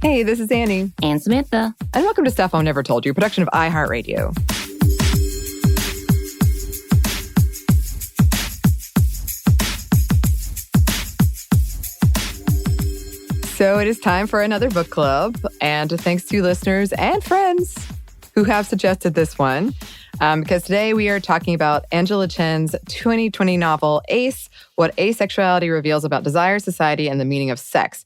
Hey, this is Anney. And Samantha. And welcome to Stuff I Never Told You, a production of iHeartRadio. So it is time for another book club, and thanks to listeners and friends who have suggested this one, because today we are talking about Angela Chen's 2020 novel, Ace, What Asexuality Reveals About Desire, Society, and the Meaning of Sex,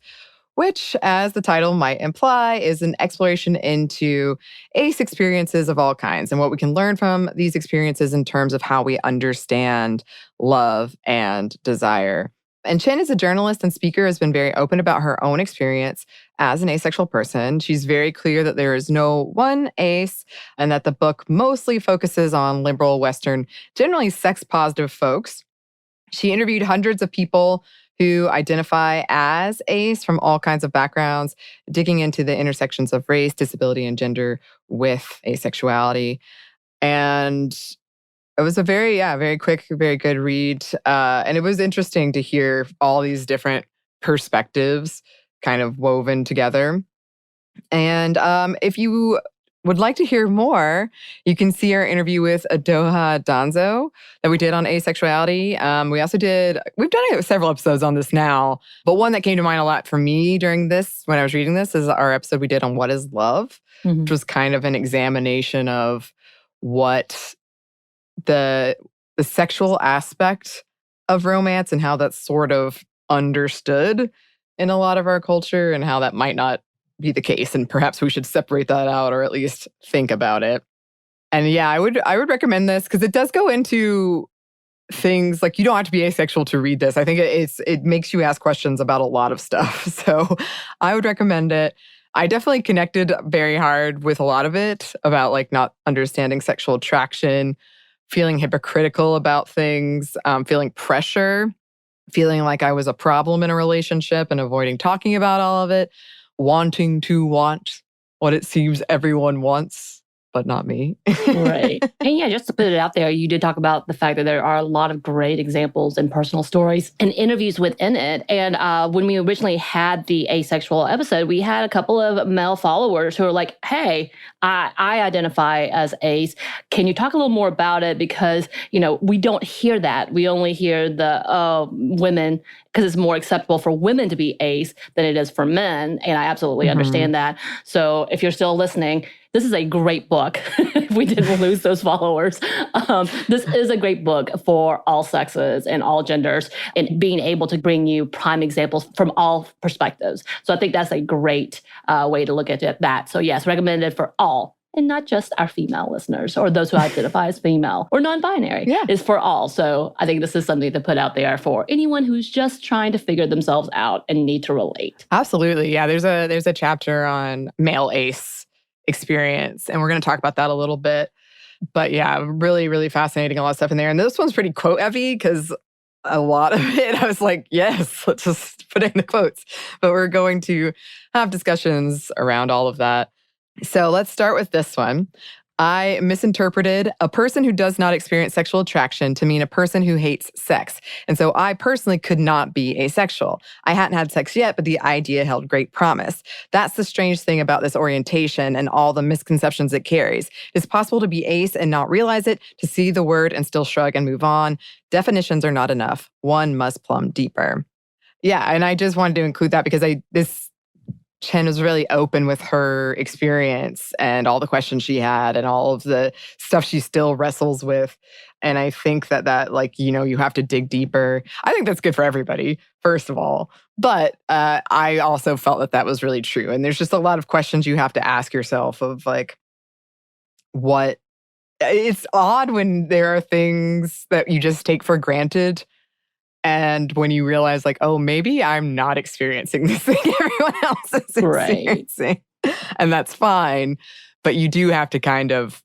which, as the title might imply, is an exploration into ace experiences of all kinds and what we can learn from these experiences in terms of how we understand love and desire. And Chen is a journalist and speaker, has been very open about her own experience as an asexual person. She's very clear that there is no one ace and that the book mostly focuses on liberal, Western, generally sex-positive folks. She interviewed hundreds of people who identify as ace from all kinds of backgrounds, digging into the intersections of race, disability, and gender with asexuality. And it was a very quick, very good read. And it was interesting to hear all these different perspectives kind of woven together. And if you would like to hear more, you can see our interview with Adoha Danzo that we did on asexuality. We've done several episodes on this now, but one that came to mind a lot for me during this, when I was reading this, is our episode we did on What is Love, which was kind of an examination of what the sexual aspect of romance and how that's sort of understood in a lot of our culture and how that might not be the case. And perhaps we should separate that out or at least think about it. And yeah, I would recommend this because it does go into things like you don't have to be asexual to read this. I think it makes you ask questions about a lot of stuff. So I would recommend it. I definitely connected very hard with a lot of it about like not understanding sexual attraction, feeling hypocritical about things, feeling pressure, feeling like I was a problem in a relationship and avoiding talking about all of it, wanting to want what it seems everyone wants, but not me. Right. And yeah, just to put it out there, you did talk about the fact that there are a lot of great examples and personal stories and interviews within it. And when we originally had the asexual episode, we had a couple of male followers who were like, hey, I identify as ace. Can you talk a little more about it? Because, we don't hear that. We only hear the women, because it's more acceptable for women to be ace than it is for men. And I absolutely understand that. So if you're still listening, this is a great book. We didn't lose those followers. This is a great book for all sexes and all genders and being able to bring you prime examples from all perspectives. So I think that's a great way to look at that. So yes, recommended for all. And not just our female listeners or those who identify as female or non-binary. Yeah. It's for all. So I think this is something to put out there for anyone who's just trying to figure themselves out and need to relate. Absolutely. Yeah, there's a chapter on male ace experience, and we're going to talk about that a little bit. But yeah, really, really fascinating. A lot of stuff in there. And this one's pretty quote heavy because a lot of it, I was like, yes, let's just put in the quotes. But we're going to have discussions around all of that. So let's start with this one. I misinterpreted a person who does not experience sexual attraction to mean a person who hates sex. And so I personally could not be asexual. I hadn't had sex yet, but the idea held great promise. That's the strange thing about this orientation and all the misconceptions it carries. It's possible to be ace and not realize it, to see the word and still shrug and move on. Definitions are not enough. One must plumb deeper. Yeah, and I just wanted to include that because Chen was really open with her experience and all the questions she had and all of the stuff she still wrestles with. And I think that you have to dig deeper. I think that's good for everybody, first of all. But I also felt that was really true. And there's just a lot of questions you have to ask yourself of like, what? It's odd when there are things that you just take for granted. And when you realize like, oh, maybe I'm not experiencing this thing everyone else is experiencing. Right. And that's fine. But you do have to kind of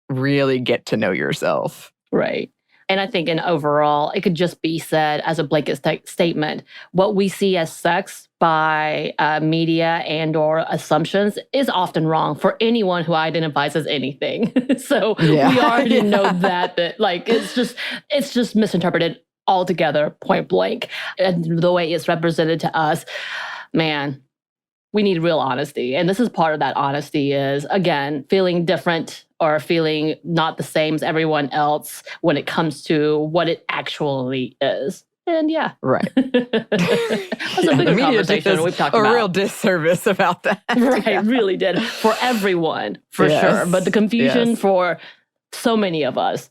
really get to know yourself. Right. And I think in overall, it could just be said as a blanket statement. What we see as sex by media and or assumptions is often wrong for anyone who identifies as anything. So we already know that like it's just misinterpreted altogether, point blank. And the way it's represented to us, man, We need real honesty. And this is part of that honesty is, again, feeling different or feeling not the same as everyone else when it comes to what it actually is. And yeah. Right. That's a bigger conversation we've talked about. A real disservice about that. Right, really did. For everyone, for sure. But the confusion for so many of us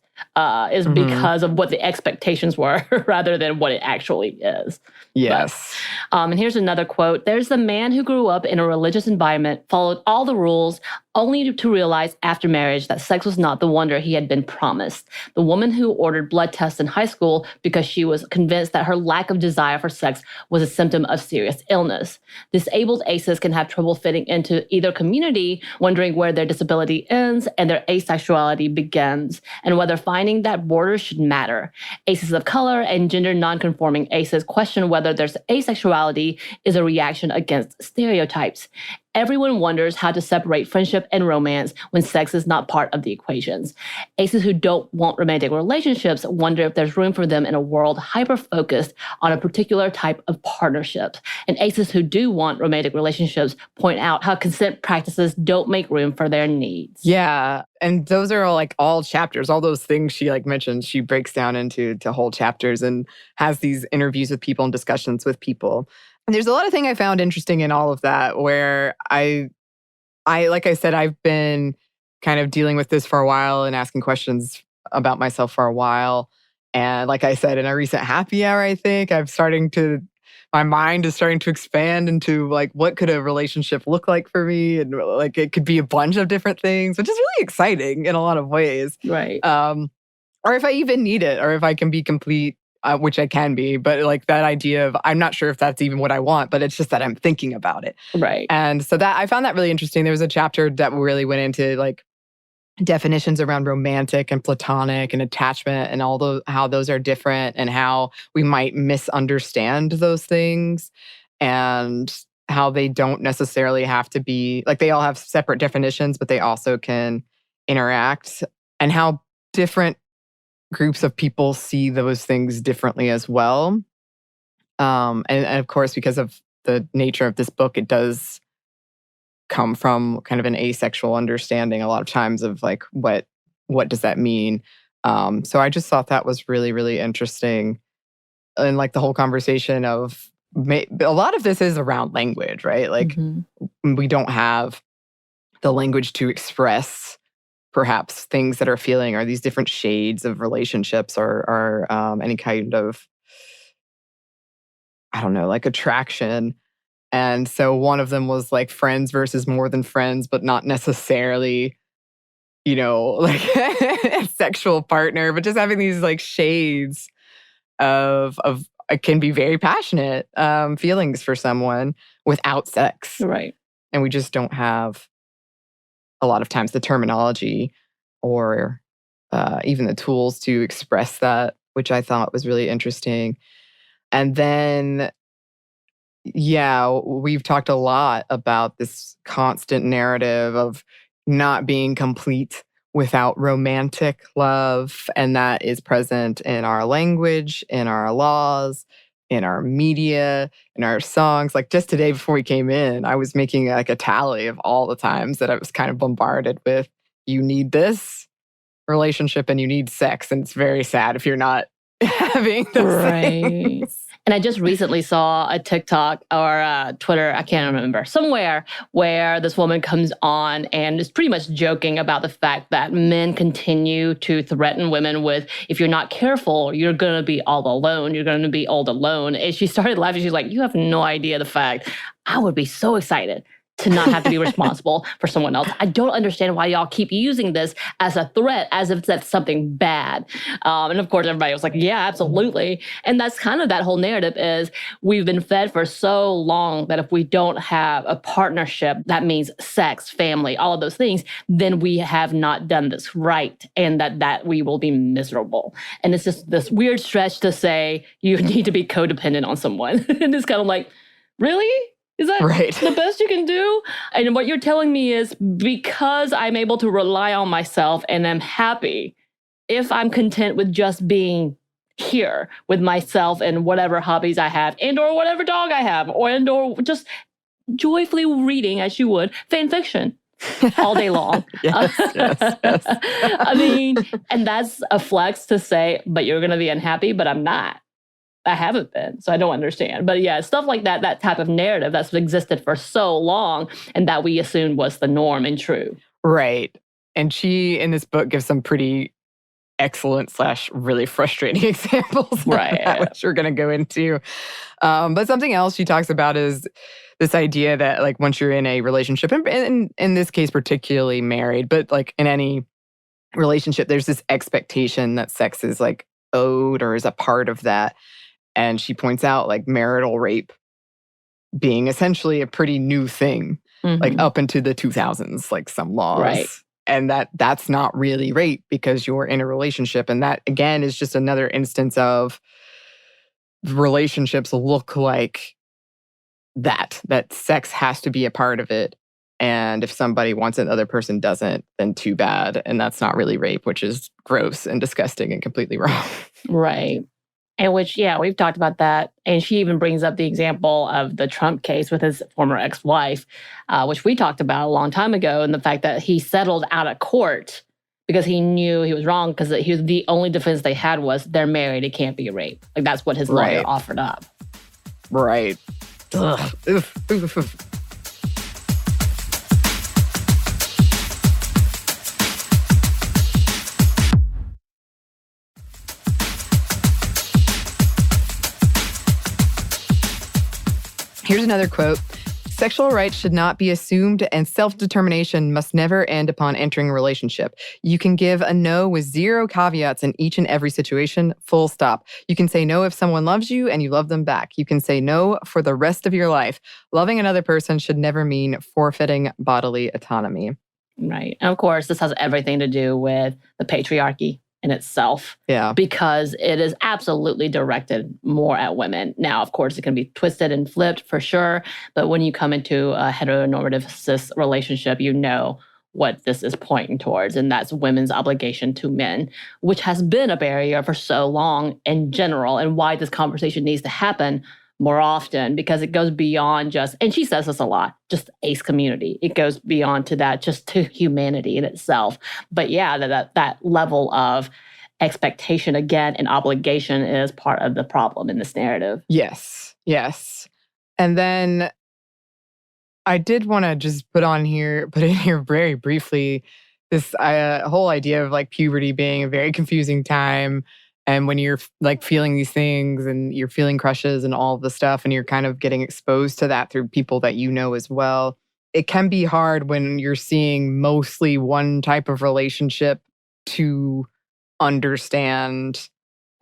is because of what the expectations were rather than what it actually is. Yes. And here's another quote. There's the man who grew up in a religious environment, followed all the rules, only to realize after marriage that sex was not the wonder he had been promised. The woman who ordered blood tests in high school because she was convinced that her lack of desire for sex was a symptom of serious illness. Disabled aces can have trouble fitting into either community, wondering where their disability ends and their asexuality begins, and whether finding that border should matter. Aces of color and gender nonconforming aces question whether their asexuality is a reaction against stereotypes. Everyone wonders how to separate friendship and romance when sex is not part of the equations. Aces who don't want romantic relationships wonder if there's room for them in a world hyper-focused on a particular type of partnership. And aces who do want romantic relationships point out how consent practices don't make room for their needs. Yeah. And those are all chapters. All those things she mentions, she breaks down into whole chapters and has these interviews with people and discussions with people. And there's a lot of things I found interesting in all of that where I like I said, I've been kind of dealing with this for a while and asking questions about myself for a while. And like I said, in a recent happy hour, I think my mind is starting to expand into what could a relationship look like for me? And it could be a bunch of different things, which is really exciting in a lot of ways. Right. Or if I even need it, or if I can be complete, which I can be, but that idea of, I'm not sure if that's even what I want, but it's just that I'm thinking about it. Right. And so I found that really interesting. There was a chapter that really went into definitions around romantic and platonic and attachment and how those are different and how we might misunderstand those things and how they don't necessarily have to be, they all have separate definitions, but they also can interact, and how different groups of people see those things differently as well. And of course, because of the nature of this book, it does come from kind of an asexual understanding a lot of times of what does that mean. So I just thought that was really, really interesting. And the whole conversation of a lot of this is around language, right? We don't have the language to express perhaps things that are feeling, or these different shades of relationships, or any kind of, I don't know, attraction. And so one of them was friends versus more than friends, but not necessarily, a sexual partner, but just having these shades of it can be very passionate feelings for someone without sex. Right. And we just don't have a lot of times the terminology or even the tools to express that, which I thought was really interesting. And then, we've talked a lot about this constant narrative of not being complete without romantic love. And that is present in our language, in our laws, in our media, in our songs. Just today before we came in, I was making a tally of all the times that I was kind of bombarded with, you need this relationship and you need sex. And it's very sad if you're not having those things. And I just recently saw a TikTok or Twitter, I can't remember, somewhere where this woman comes on and is pretty much joking about the fact that men continue to threaten women with, if you're not careful, you're going to be all alone. You're going to be all alone. And she started laughing. She's like, you have no idea the fact. I would be so excited to not have to be responsible for someone else. I don't understand why y'all keep using this as a threat, as if that's something bad. And of course, everybody was like, yeah, absolutely. And that's kind of that whole narrative is we've been fed for so long that if we don't have a partnership, that means sex, family, all of those things, then we have not done this right, and that we will be miserable. And it's just this weird stretch to say you need to be codependent on someone. And it's kind of like, really? Is that the best you can do? And what you're telling me is because I'm able to rely on myself and I'm happy, if I'm content with just being here with myself and whatever hobbies I have and or whatever dog I have or just joyfully reading, as you would, fan fiction all day long. Yes. I mean, and that's a flex to say, but you're going to be unhappy, but I'm not. I haven't been, so I don't understand. But yeah, stuff like that, that type of narrative that's existed for so long and that we assumed was the norm and true. Right. And she, in this book, gives some pretty excellent / really frustrating examples, right? That, which we're going to go into. But something else she talks about is this idea that, like, once you're in a relationship, and in this case particularly married, but like in any relationship, there's this expectation that sex is like owed or is a part of that. And she points out like marital rape being essentially a pretty new thing, like up into the 2000s, like some laws. Right. And that's not really rape because you're in a relationship. And that, again, is just another instance of relationships look like that sex has to be a part of it. And if somebody wants it, the other person doesn't, then too bad. And that's not really rape, which is gross and disgusting and completely wrong. Right. And which, yeah, we've talked about that. And she even brings up the example of the Trump case with his former ex-wife, which we talked about a long time ago, and the fact that he settled out of court because he knew he was wrong, because he was the only defense they had was they're married, it can't be a rape. Like, that's what his lawyer offered up. Right. Ugh. Here's another quote. Sexual rights should not be assumed, and self-determination must never end upon entering a relationship. You can give a no with zero caveats in each and every situation, full stop. You can say no if someone loves you and you love them back. You can say no for the rest of your life. Loving another person should never mean forfeiting bodily autonomy. Right. And of course, this has everything to do with the patriarchy in itself. Yeah. Because it is absolutely directed more at women. Now, of course, it can be twisted and flipped for sure. But when you come into a heteronormative cis relationship, you know what this is pointing towards. And that's women's obligation to men, which has been a barrier for so long in general, and why this conversation needs to happen more often, because it goes beyond just, and she says this a lot, just ace community. It goes beyond to that, just to humanity in itself. But yeah, that level of expectation again and obligation is part of the problem in this narrative. Yes. And then I did want to just put in here very briefly this whole idea of like puberty being a very confusing time. And when you're like feeling these things and you're feeling crushes and all of the stuff, and you're kind of getting exposed to that through people that you know as well, it can be hard when you're seeing mostly one type of relationship to understand,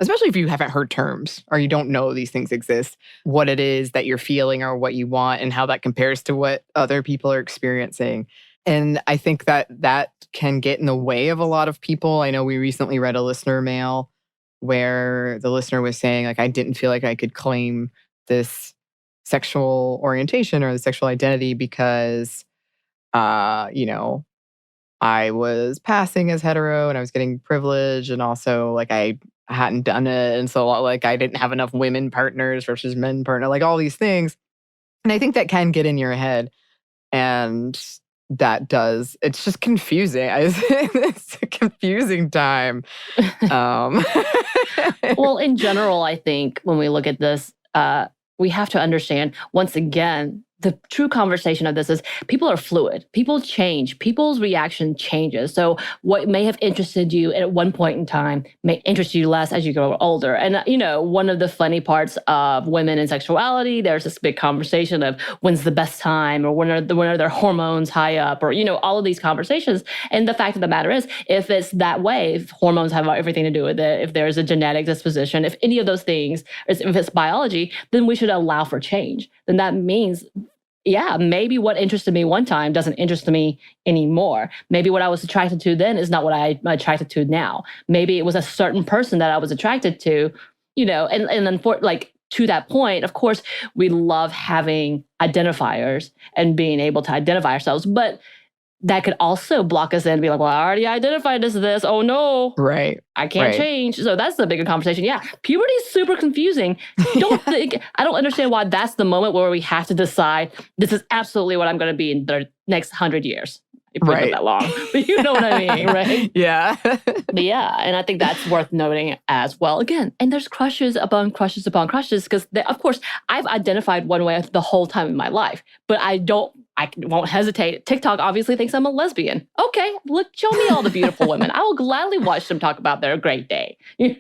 especially if you haven't heard terms or you don't know these things exist, what it is that you're feeling or what you want and how that compares to what other people are experiencing. And I think that can get in the way of a lot of people. I know we recently read a listener mail where the listener was saying, like, I didn't feel like I could claim this sexual orientation or the sexual identity because, I was passing as hetero and I was getting privilege, and also like I hadn't done it. And so like I didn't have enough women partners versus men partner, like all these things. And I think that can get in your head. And it's just confusing. It's a confusing time. Well, in general, I think when we look at this, we have to understand, once again, the true conversation of this is people are fluid. People change. People's reaction changes. So what may have interested you at one point in time may interest you less as you grow older. And, one of the funny parts of women and sexuality, there's this big conversation of when's the best time, or when are their hormones high up, or, all of these conversations. And the fact of the matter is, if it's that way, if hormones have everything to do with it, if there's a genetic disposition, if any of those things, if it's biology, then we should allow for change. Then that means, yeah, maybe what interested me one time doesn't interest me anymore. Maybe what I was attracted to then is not what I'm attracted to now. Maybe it was a certain person that I was attracted to, and then to that point, of course, we love having identifiers and being able to identify ourselves. But that could also block us in and be like, well, I already identified as this. Oh no. Right. I can't change. So that's the bigger conversation. Yeah. Puberty is super confusing. I don't understand why that's the moment where we have to decide this is absolutely what I'm going to be in the next 100 years. If we live that long. But you know what I mean, right? Yeah. But yeah, and I think that's worth noting as well. Again, and there's crushes upon crushes upon crushes because, of course, I've identified one way the whole time in my life, but I won't hesitate. TikTok obviously thinks I'm a lesbian. Okay, look, show me all the beautiful women. I will gladly watch them talk about their great day. Who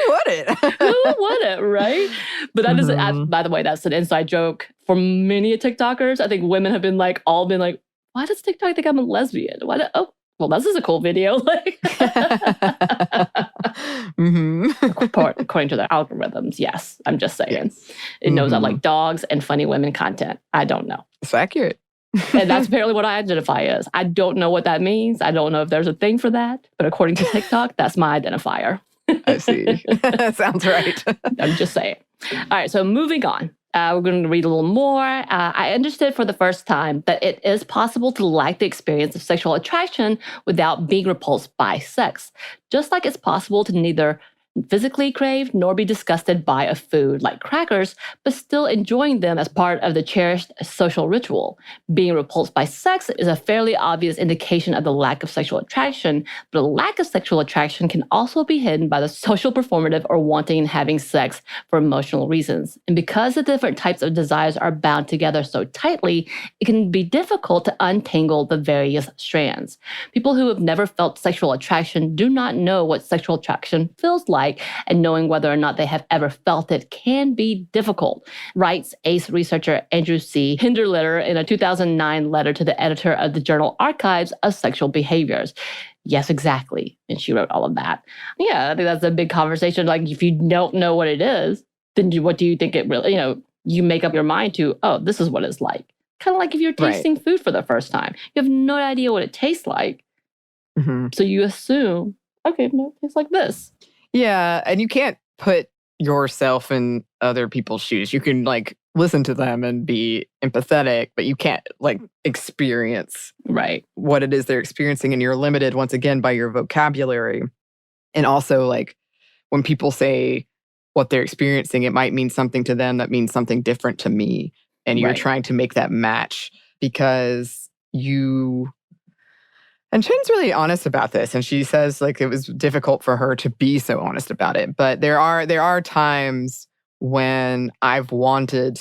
wouldn't? Who wouldn't, right? But that is, by the way, that's an inside joke for many TikTokers. I think women have been like, why does TikTok think I'm a lesbian? Well, this is a cool video. According to their algorithms, yes. I'm just saying. Yes. It knows I like dogs and funny women content. I don't know. It's accurate. And that's apparently what I identify as. I don't know what that means. I don't know if there's a thing for that. But according to TikTok, that's my identifier. I see. Sounds right. I'm just saying. All right, so moving on. We're going to read a little more. I understood for the first time that it is possible to lack the experience of sexual attraction without being repulsed by sex, just like it's possible to neither physically crave nor be disgusted by a food like crackers, but still enjoying them as part of the cherished social ritual. Being repulsed by sex is a fairly obvious indication of the lack of sexual attraction, but a lack of sexual attraction can also be hidden by the social performative or wanting and having sex for emotional reasons. And because the different types of desires are bound together so tightly, it can be difficult to untangle the various strands. People who have never felt sexual attraction do not know what sexual attraction feels like, and knowing whether or not they have ever felt it can be difficult, writes ACE researcher Andrew C. Hinderlitter in a 2009 letter to the editor of the journal Archives of Sexual Behaviors. Yes, exactly. And she wrote all of that. Yeah, I think that's a big conversation. Like, if you don't know what it is, then what do you think it really, you make up your mind to, oh, this is what it's like. Kind of like if you're tasting food for the first time. You have no idea what it tastes like. So you assume, okay, no, it tastes like this. Yeah, and you can't put yourself in other people's shoes. You can listen to them and be empathetic, but you can't experience what it is they're experiencing, and you're limited once again by your vocabulary. And also when people say what they're experiencing, it might mean something to them that means something different to me, and you're trying to make that match because you... And Chen's really honest about this, and she says it was difficult for her to be so honest about it. But there are times when I've wanted,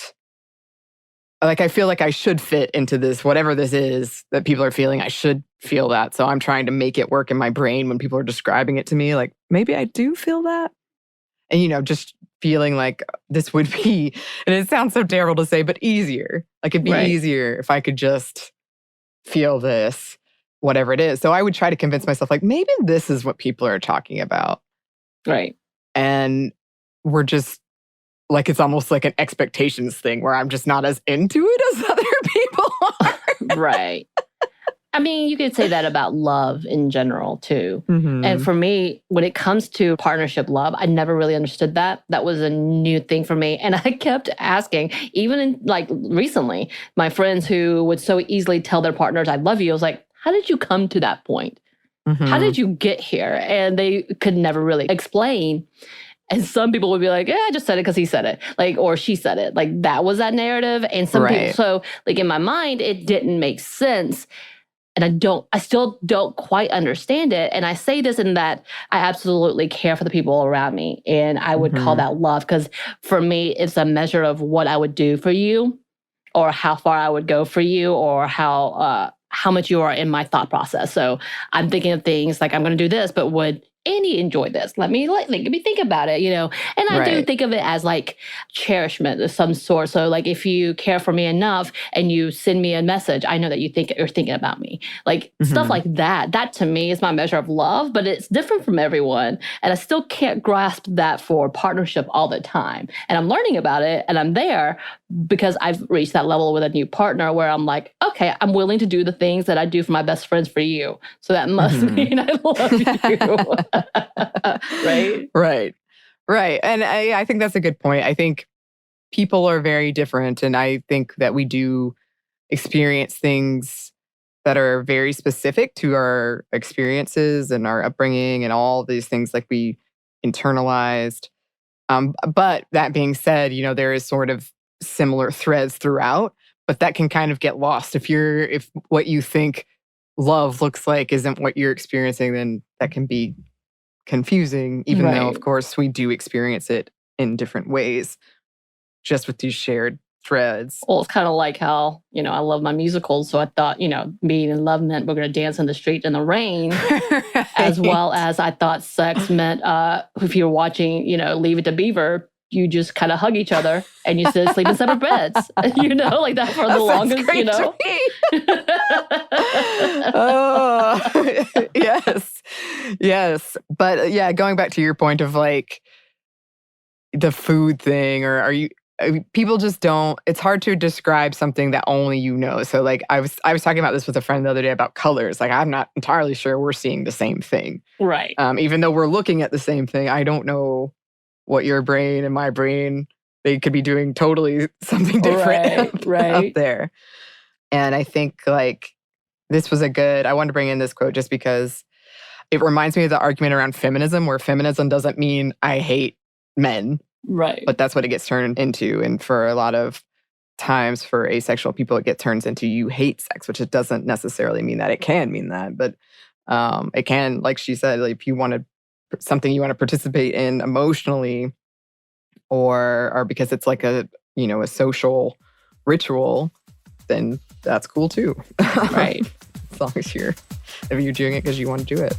I feel like I should fit into this, whatever this is that people are feeling. I should feel that, so I'm trying to make it work in my brain when people are describing it to me. Maybe I do feel that, and just feeling like this would be, and it sounds so terrible to say, but easier. It'd be easier if I could just feel this. Whatever it is. So I would try to convince myself, maybe this is what people are talking about. Right. And we're just, it's almost like an expectations thing where I'm just not as into it as other people are. Right. I mean, you could say that about love in general, too. And for me, when it comes to partnership love, I never really understood that. That was a new thing for me. And I kept asking, even in recently, my friends who would so easily tell their partners, I love you. I was like, how did you come to that point? How did you get here? And they could never really explain. And some people would be like, yeah, I just said it because he said it. Or she said it. That was that narrative. And some people, so in my mind, it didn't make sense. And I still don't quite understand it. And I say this in that I absolutely care for the people around me. And I would call that love, because for me, it's a measure of what I would do for you, or how far I would go for you, or how much you are in my thought process. So I'm thinking of things like, I'm going to do this, but would Annie enjoy this? Let me think about it, And I do think of it as cherishment of some sort. So if you care for me enough and you send me a message, I know that you're thinking about me. Stuff like that. That to me is my measure of love, but it's different from everyone. And I still can't grasp that for partnership all the time. And I'm learning about it, and I'm there because I've reached that level with a new partner where I'm like, okay, I'm willing to do the things that I do for my best friends for you. So that must mean I love you. Right. And I think that's a good point. I think people are very different, and I think that we do experience things that are very specific to our experiences and our upbringing and all these things like we internalized. But that being said, there is sort of similar threads throughout, but that can kind of get lost. If what you think love looks like isn't what you're experiencing, then that can be confusing, even though, of course, we do experience it in different ways, just with these shared threads. Well, it's kind of like how, I love my musicals. So I thought, being in love meant we're going to dance in the street in the rain, right. As well as I thought sex meant if you're watching, Leave It to Beaver, you just kind of hug each other and you sleep in separate beds, like that for the longest, Oh, yes. But yeah, going back to your point of like the food thing, people just don't, it's hard to describe something that only you know. So like I was talking about this with a friend the other day about colors. Like I'm not entirely sure we're seeing the same thing. Right. Even though we're looking at the same thing, I don't know what your brain and my brain, they could be doing totally something different out there. And I think like this was I wanted to bring in this quote just because it reminds me of the argument around feminism, where feminism doesn't mean I hate men. Right. But that's what it gets turned into. And for a lot of times for asexual people, it turns into you hate sex, which it doesn't necessarily mean that. It can mean that. But it can, like she said, like if you want something you want to participate in emotionally or because it's like a social ritual, then that's cool too. Right. As long as if you're doing it because you want to do it.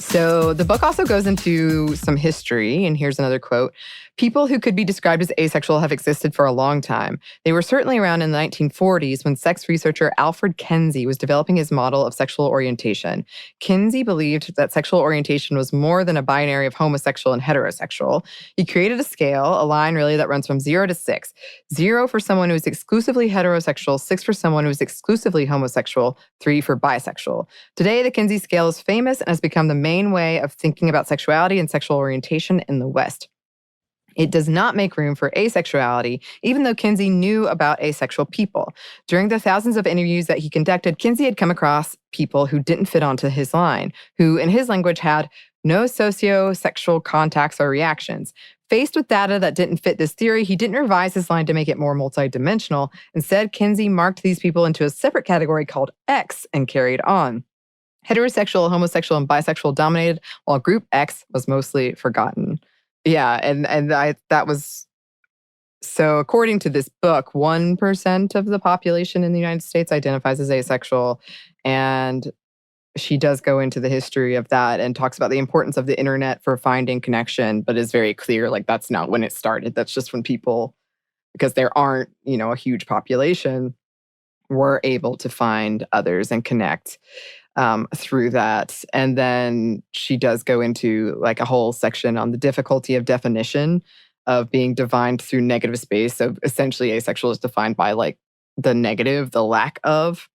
So the book also goes into some history, and here's another quote. People who could be described as asexual have existed for a long time. They were certainly around in the 1940s when sex researcher Alfred Kinsey was developing his model of sexual orientation. Kinsey believed that sexual orientation was more than a binary of homosexual and heterosexual. He created a scale, a line really that runs from 0 to 6. 0 for someone who is exclusively heterosexual, 6 for someone who is exclusively homosexual, 3 for bisexual. Today, the Kinsey scale is famous and has become the main way of thinking about sexuality and sexual orientation in the West. It does not make room for asexuality, even though Kinsey knew about asexual people. During the thousands of interviews that he conducted, Kinsey had come across people who didn't fit onto his line, who, in his language, had no socio-sexual contacts or reactions. Faced with data that didn't fit this theory, he didn't revise his line to make it more multidimensional. Instead, Kinsey marked these people into a separate category called X and carried on. Heterosexual, homosexual, and bisexual dominated, while group X was mostly forgotten. Yeah, and that was so according to this book, 1% of the population in the United States identifies as asexual, and she does go into the history of that and talks about the importance of the internet for finding connection, but is very clear like that's not when it started. That's just when people, because there aren't, a huge population, were able to find others and connect through that. And then she does go into like a whole section on the difficulty of definition of being defined through negative space. So essentially asexual is defined by like the negative, the lack of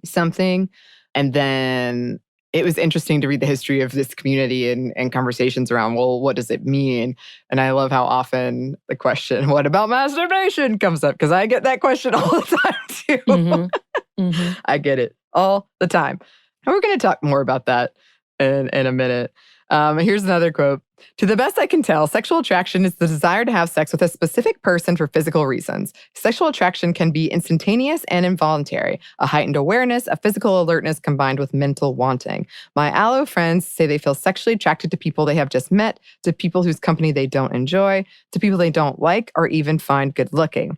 something. And then it was interesting to read the history of this community and conversations around, well, what does it mean? And I love how often the question, what about masturbation, comes up, because I get that question all the time too. Mm-hmm. Mm-hmm. I get it all the time. And we're going to talk more about that in a minute. Here's another quote. To the best I can tell, sexual attraction is the desire to have sex with a specific person for physical reasons. Sexual attraction can be instantaneous and involuntary, a heightened awareness, a physical alertness combined with mental wanting. My allo friends say they feel sexually attracted to people they have just met, to people whose company they don't enjoy, to people they don't like or even find good looking.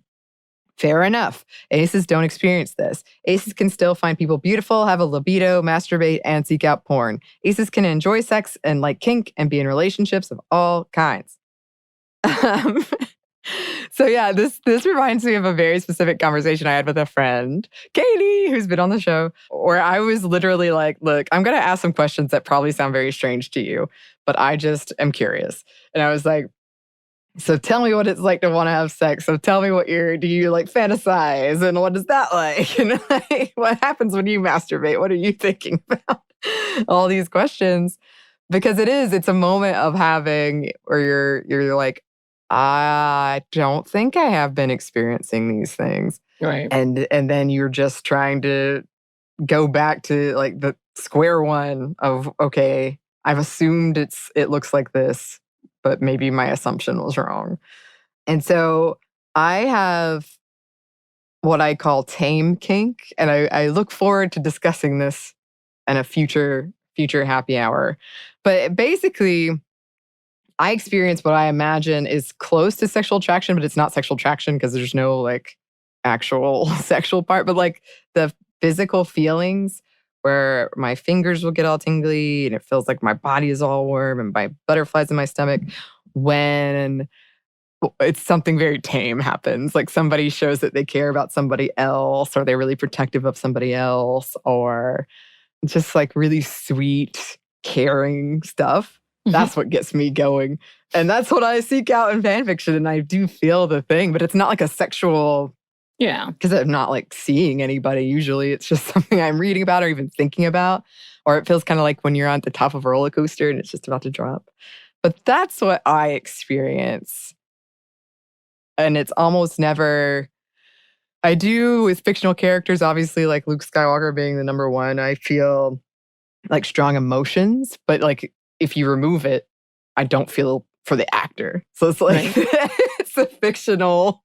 Fair enough. Aces don't experience this. Aces can still find people beautiful, have a libido, masturbate, and seek out porn. Aces can enjoy sex and like kink and be in relationships of all kinds. So yeah, this reminds me of a very specific conversation I had with a friend, Katie, who's been on the show, where I was literally like, look, I'm going to ask some questions that probably sound very strange to you, but I just am curious. And I was like, So tell me what it's like to want to have sex. So tell me do you like fantasize and what is that like? And like, what happens when you masturbate? What are you thinking about? All these questions. Because it's a moment of having where you're like, I don't think I have been experiencing these things. Right. And then you're just trying to go back to like the square one of, okay, I've assumed it looks like this, but maybe my assumption was wrong. And so I have what I call tame kink, and I look forward to discussing this in a future happy hour. But basically, I experience what I imagine is close to sexual attraction, but it's not sexual attraction because there's no like actual sexual part, but like the physical feelings where my fingers will get all tingly and it feels like my body is all warm and my butterflies in my stomach when it's something very tame happens. Like somebody shows that they care about somebody else or they're really protective of somebody else or just like really sweet, caring stuff. That's what gets me going. And that's what I seek out in fan fiction. And I do feel the thing, but it's not like a sexual, because I'm not like seeing anybody usually. It's just something I'm reading about or even thinking about. Or it feels kind of like when you're on the top of a roller coaster and it's just about to drop. But that's what I experience. And it's almost never, I do with fictional characters, obviously like Luke Skywalker being the number one, I feel like strong emotions, but like if you remove it, I don't feel for the actor. So it's like, it's a fictional,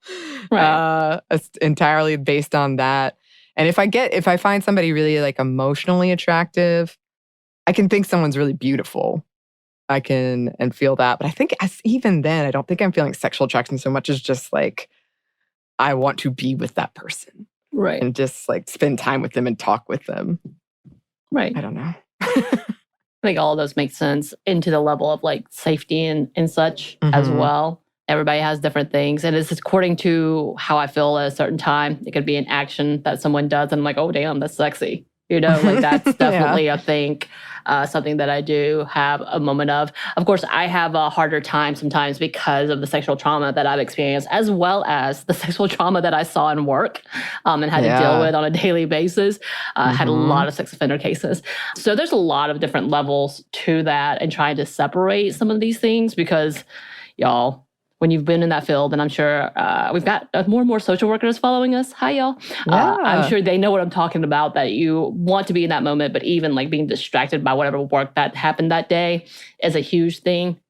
it's entirely based on that. And if I find somebody really like emotionally attractive, I can think someone's really beautiful. I can and feel that. But I think even then, I don't think I'm feeling sexual attraction so much as just like, I want to be with that person. Right. And just like spend time with them and talk with them. Right. I don't know. I think all of those make sense into the level of like safety and such as well. Everybody has different things. And it's according to how I feel at a certain time. It could be an action that someone does. And I'm like, oh, damn, that's sexy. You know, like that's definitely, I think, something that I do have a moment of. Of course, I have a harder time sometimes because of the sexual trauma that I've experienced, as well as the sexual trauma that I saw in work and had to deal with on a daily basis. Had a lot of sex offender cases. So there's a lot of different levels to that and trying to separate some of these things because, y'all, when you've been in that field, and I'm sure we've got more and more social workers following us. Hi, y'all. I'm sure they know what I'm talking about, that you want to be in that moment, but even like being distracted by whatever work that happened that day is a huge thing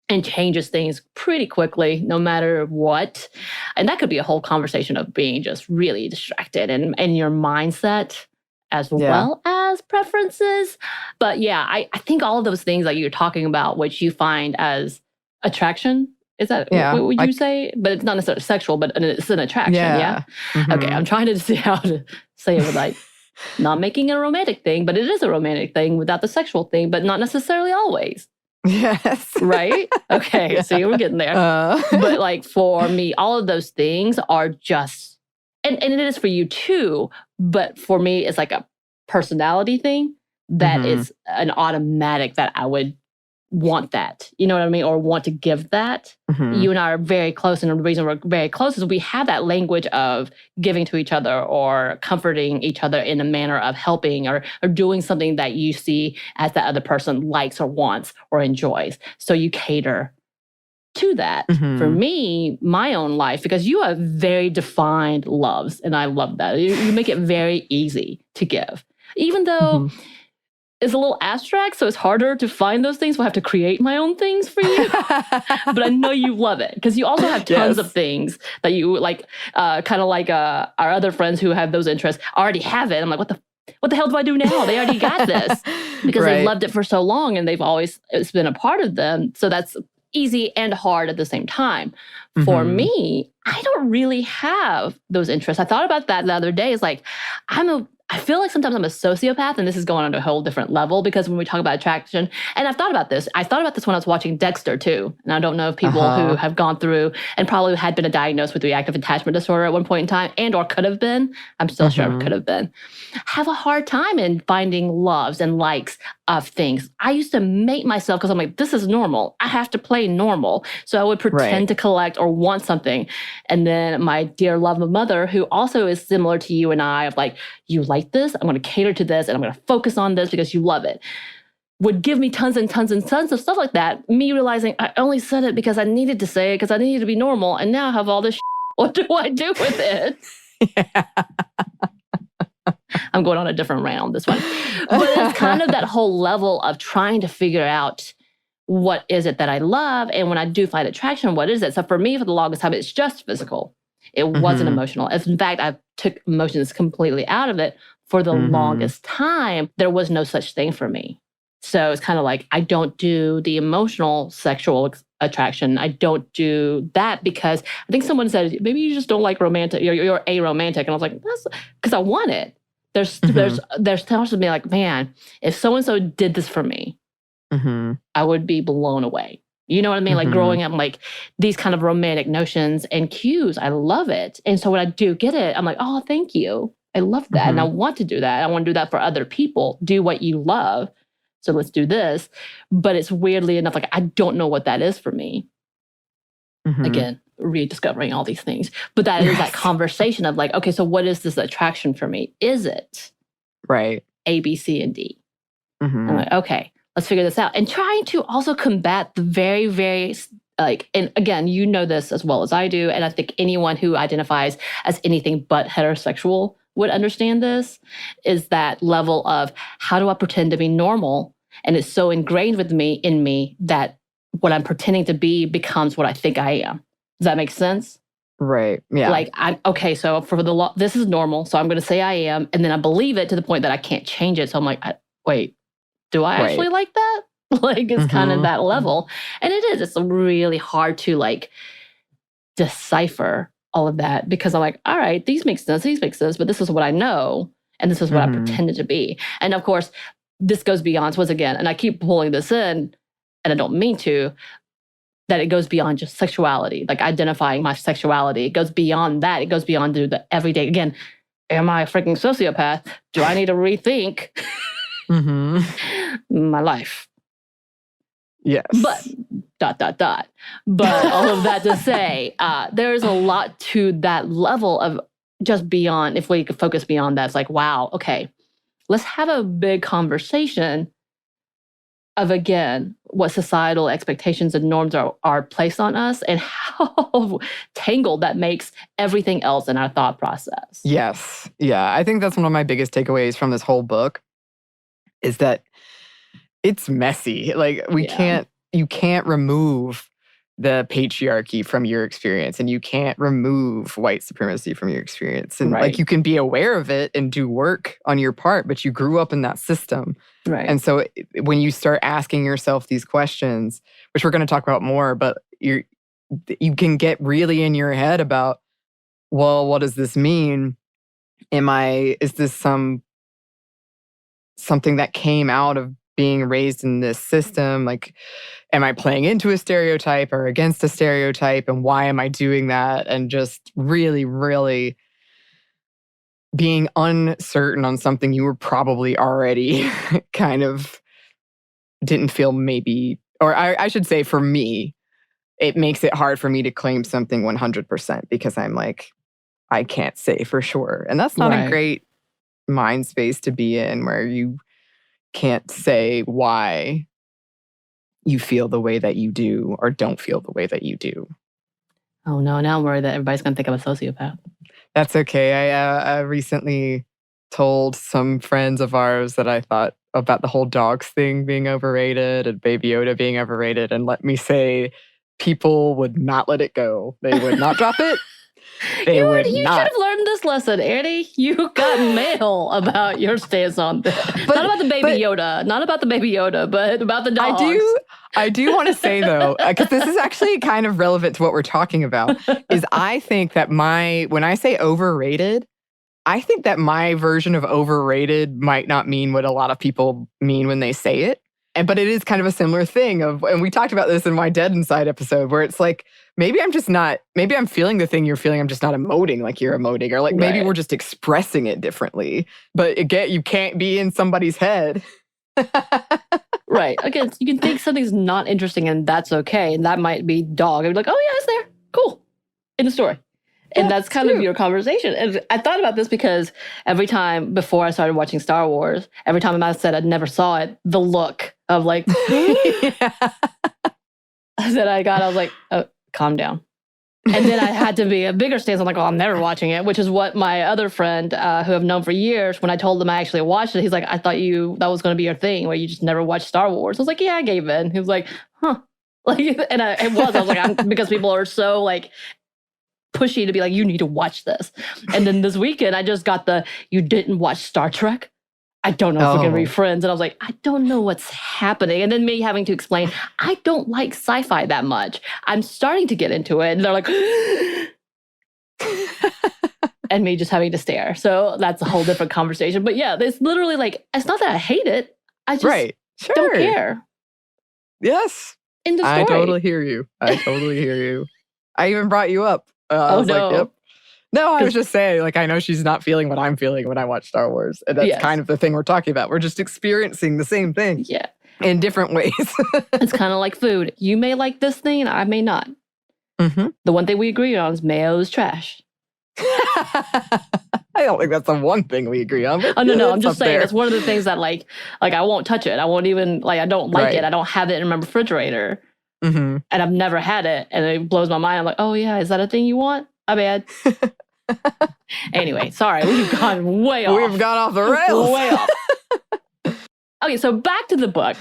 and changes things pretty quickly, no matter what. And that could be a whole conversation of being just really distracted and your mindset as well as preferences. But yeah, I think all of those things that you're talking about, which you find as attraction, is that what would you say? But it's not necessarily sexual, but it's an attraction, yeah? Okay, I'm trying to see how to say it without not making it a romantic thing, but it is a romantic thing without the sexual thing, but not necessarily always. Yes. Right? Okay, see, we're getting there. But like for me, all of those things are just, and it is for you too, but for me, it's like a personality thing that is an automatic that I would want that, you know what I mean? Or want to give that. You and I are very close. And the reason we're very close is we have that language of giving to each other or comforting each other in a manner of helping or doing something that you see as that other person likes or wants or enjoys. So you cater to that. For me, my own life, because you have very defined loves, and I love that. You make it very easy to give. Even though it's a little abstract, so it's harder to find those things. So I have to create my own things for you. But I know you love it because you also have tons of things that you like, kind of like our other friends who have those interests already have it. I'm like, what the hell do I do now? They already got this because they've loved it for so long and it's been a part of them. So that's easy and hard at the same time. For me, I don't really have those interests. I thought about that the other day. It's like, I feel like sometimes I'm a sociopath, and this is going on to a whole different level because when we talk about attraction, and I've thought about this. I thought about this when I was watching Dexter too. And I don't know if people who have gone through and probably had been diagnosed with reactive attachment disorder at one point in time and or could have been, I'm still sure it could have been, have a hard time in finding loves and likes of things. I used to make myself, because I'm like, this is normal. I have to play normal. So I would pretend to collect or want something. And then my dear love of mother, who also is similar to you and I, of like, you like this, I'm going to cater to this, and I'm going to focus on this because you love it, would give me tons and tons and tons of stuff like that. Me realizing I only said it because I needed to say it, because I needed to be normal, and now I have all this shit. What do I do with it? Yeah. I'm going on a different round this one. But it's kind of that whole level of trying to figure out what is it that I love, and when I do find attraction, what is it? So for me, for the longest time, it's just physical. It wasn't emotional. In fact, I took emotions completely out of it. For the longest time, there was no such thing for me. So it's kind of like, I don't do the emotional sexual attraction. I don't do that because I think someone said, maybe you just don't like romantic, you're aromantic. And I was like, that's because I want it. There's times to be like, man, if so-and-so did this for me, I would be blown away. You know what I mean? Like growing up, like these kind of romantic notions and cues, I love it. And so when I do get it, I'm like, oh, thank you. I love that. And I want to do that. I want to do that for other people. Do what you love. So let's do this. But it's weirdly enough, like, I don't know what that is for me. Again, rediscovering all these things. But that is that conversation of like, okay, so what is this attraction for me? Is it A, B, C, and D? I'm like, okay, let's figure this out. And trying to also combat the very, very, like, and again, you know this as well as I do, and I think anyone who identifies as anything but heterosexual would understand this, is that level of how do I pretend to be normal? And it's so ingrained with me, in me, that what I'm pretending to be becomes what I think I am. Does that make sense? Right. Yeah. Like, okay, so for the law, this is normal, so I'm going to say I am, and then I believe it to the point that I can't change it. So I'm like, wait, do I actually like that? Like, it's kind of that level. And it is. It's really hard to, like, decipher all of that because I'm like, all right, these make sense, but this is what I know, and this is what I pretended to be. And of course, this goes beyond, once again, and I keep pulling this in, and I don't mean to, that it goes beyond just sexuality, like identifying my sexuality. It goes beyond that. It goes beyond the everyday. Again, am I a freaking sociopath? Do I need to rethink my life? Yes. But ... But all of that to say, there's a lot to that level of just beyond, if we could focus beyond that, it's like, wow, okay, let's have a big conversation of, again, what societal expectations and norms are placed on us and how tangled that makes everything else in our thought process. Yes. Yeah. I think that's one of my biggest takeaways from this whole book is that it's messy. Like, you can't remove the patriarchy from your experience, and you can't remove white supremacy from your experience. And like, you can be aware of it and do work on your part, but you grew up in that system. Right. And so when you start asking yourself these questions, which we're going to talk about more, but you can get really in your head about, well, what does this mean? Is this something that came out of being raised in this system? Like, am I playing into a stereotype or against a stereotype? And why am I doing that? And just really, really being uncertain on something you were probably already kind of didn't feel maybe, or I should say for me, it makes it hard for me to claim something 100% because I'm like, I can't say for sure. And that's not a great mind space to be in, where you can't say why you feel the way that you do or don't feel the way that you do. Oh no, now I'm worried that everybody's going to think I'm a sociopath. That's okay. I recently told some friends of ours that I thought about the whole dogs thing being overrated and Baby Yoda being overrated. And let me say, people would not let it go. They would not drop it. You should have learned this lesson, Anney. You got mail about your stance on this. Not about the Baby Yoda, but about the dogs. I do want to say, though, because this is actually kind of relevant to what we're talking about, is I think that when I say overrated, I think that my version of overrated might not mean what a lot of people mean when they say it. But it is kind of a similar thing and we talked about this in my Dead Inside episode, where it's like, maybe I'm feeling the thing you're feeling, I'm just not emoting like you're emoting, or like maybe we're just expressing it differently. But again, you can't be in somebody's head. Right. Again, you can think something's not interesting and that's okay. And that might be dog. I'd be like, oh yeah, it's there. Cool. In the story. And that's kind of your conversation. And I thought about this because every time before I started watching Star Wars, every time I said I never saw it, the look of like, that I got, I was like, oh, calm down. And then I had to be a bigger stance. I'm like, oh, I'm never watching it, which is what my other friend who I've known for years, when I told him I actually watched it, he's like, I thought that was going to be your thing where you just never watched Star Wars. I was like, yeah, I gave in. He was like, huh. Like, and I was like, because people are so like, pushy to be like, you need to watch this. And then this weekend, I just got you didn't watch Star Trek? I don't know if we're going to be friends. And I was like, I don't know what's happening. And then me having to explain, I don't like sci-fi that much. I'm starting to get into it. And they're like, and me just having to stare. So that's a whole different conversation. But yeah, it's literally like, it's not that I hate it. I just don't care. Yes. In the story. I totally hear you. I even brought you up. I was no. like, yep. No, I was just saying, like, I know she's not feeling what I'm feeling when I watch Star Wars. And that's kind of the thing we're talking about. We're just experiencing the same thing. Yeah. In different ways. It's kind of like food. You may like this thing and I may not. Mm-hmm. The one thing we agree on is mayo is trash. I don't think that's the one thing we agree on. Oh, no. I'm just saying it's one of the things that like I won't touch it. I won't even, I don't like it. I don't have it in my refrigerator. Mm-hmm. And I've never had it. And it blows my mind. I'm like, oh, yeah, is that a thing you want? My bad. Anyway, sorry. We've gone way off. We've gone off the rails. Way off. Okay, so back to the book.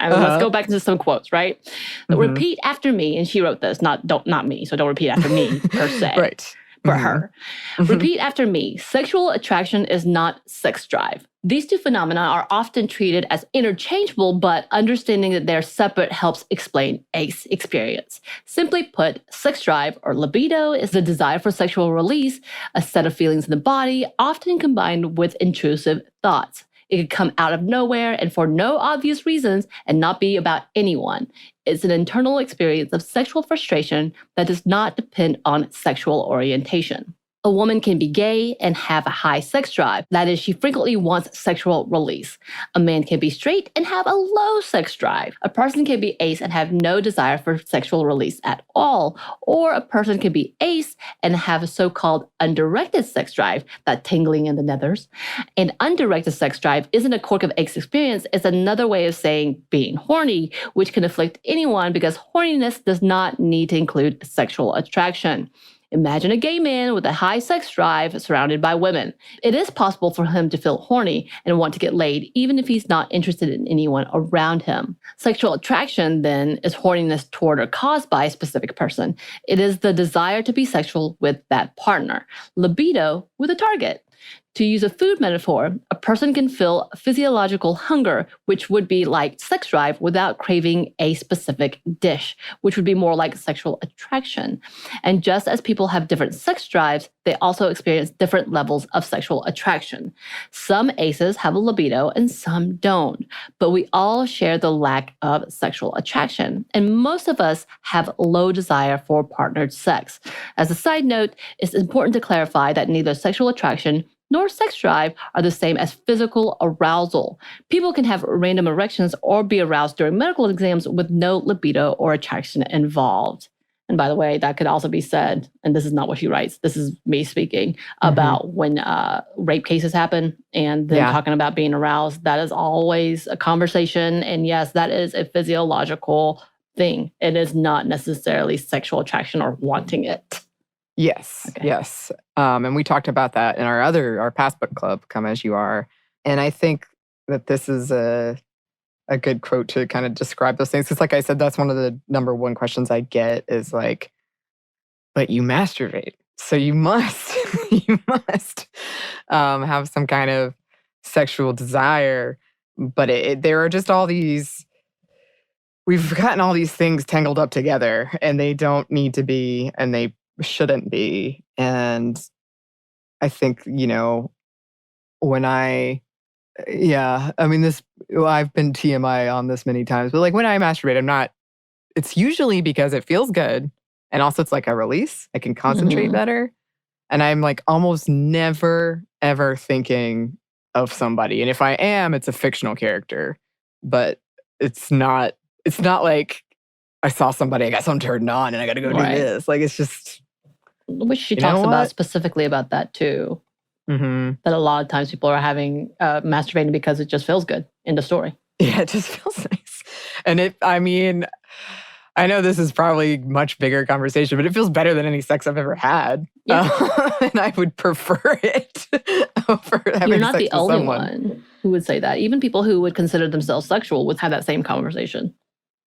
Let's go back into some quotes, right? Mm-hmm. Repeat after me. And she wrote this, not me. So don't repeat after me, per se. Right. For her. Mm-hmm. Repeat after me. Sexual attraction is not sex drive. These two phenomena are often treated as interchangeable, but understanding that they're separate helps explain ACE experience. Simply put, sex drive or libido is the desire for sexual release, a set of feelings in the body, often combined with intrusive thoughts. It could come out of nowhere and for no obvious reasons and not be about anyone. It's an internal experience of sexual frustration that does not depend on sexual orientation. A woman can be gay and have a high sex drive. That is, she frequently wants sexual release. A man can be straight and have a low sex drive. A person can be ace and have no desire for sexual release at all. Or a person can be ace and have a so-called undirected sex drive, that tingling in the nethers. An undirected sex drive isn't a quirk of ace experience. It's another way of saying being horny, which can afflict anyone because horniness does not need to include sexual attraction. Imagine a gay man with a high sex drive surrounded by women. It is possible for him to feel horny and want to get laid, even if he's not interested in anyone around him. Sexual attraction, then, is horniness toward or caused by a specific person. It is the desire to be sexual with that partner. Libido with a target. To use a food metaphor, a person can feel physiological hunger, which would be like sex drive without craving a specific dish, which would be more like sexual attraction. And just as people have different sex drives, they also experience different levels of sexual attraction. Some aces have a libido and some don't, but we all share the lack of sexual attraction. And most of us have low desire for partnered sex. As a side note, it's important to clarify that neither sexual attraction nor sex drive are the same as physical arousal. People can have random erections or be aroused during medical exams with no libido or attraction involved. And by the way, that could also be said, and this is not what she writes, this is me speaking, about when rape cases happen and then talking about being aroused. That is always a conversation. And yes, that is a physiological thing. It is not necessarily sexual attraction or wanting it. Yes, yes. And we talked about that in our past book club, Come As You Are. And I think that this is a good quote to kind of describe those things. Because like I said, that's one of the number one questions I get is like, but you masturbate. So you must, have some kind of sexual desire. But there are just all these, we've gotten all these things tangled up together and they don't need to be, and they shouldn't be. And I think, when I mean, I've been TMI on this many times, but like when I masturbate, it's usually because it feels good. And also it's like a release. I can concentrate better. And I'm like almost never, ever thinking of somebody. And if I am, it's a fictional character. But it's not like I saw somebody, I got something turned on and I got to go do this. Like, it's just. Which she talks about specifically about that too. Mm-hmm. That a lot of times people are having masturbating because it just feels good in the story. Yeah, it just feels nice. And I know this is probably a much bigger conversation, but it feels better than any sex I've ever had. Yeah. And I would prefer it over having sex with someone. You're not the only one who would say that. Even people who would consider themselves sexual would have that same conversation.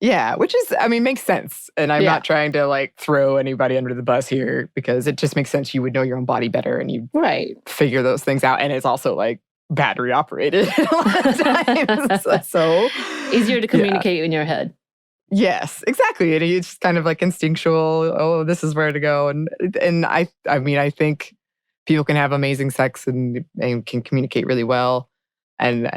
Yeah, which is, makes sense. And I'm not trying to like throw anybody under the bus here, because it just makes sense. You would know your own body better and you figure those things out. And it's also like battery operated a lot of times. So easier to communicate in your head. Yes, exactly. And it's just kind of like instinctual. Oh, this is where to go. And I think people can have amazing sex and can communicate really well. And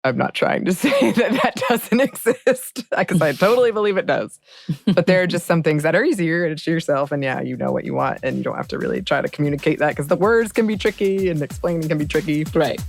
I'm not trying to say that doesn't exist, because I totally believe it does. But there are just some things that are easier, and it's yourself, and you know what you want, and you don't have to really try to communicate that, because the words can be tricky and explaining can be tricky. Right.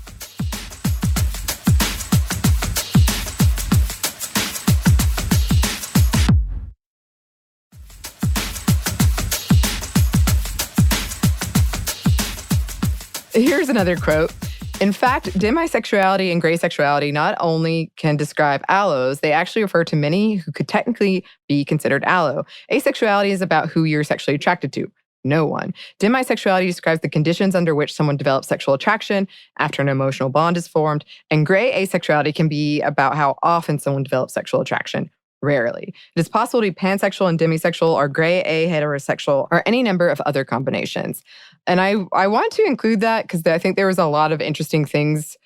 Here's another quote. In fact, demisexuality and gray sexuality not only can describe allos, they actually refer to many who could technically be considered allo. Asexuality is about who you're sexually attracted to. No one. Demisexuality describes the conditions under which someone develops sexual attraction after an emotional bond is formed. And gray asexuality can be about how often someone develops sexual attraction. Rarely. It is possible to be pansexual and demisexual, or gray aheterosexual, or any number of other combinations. And I want to include that because I think there was a lot of interesting things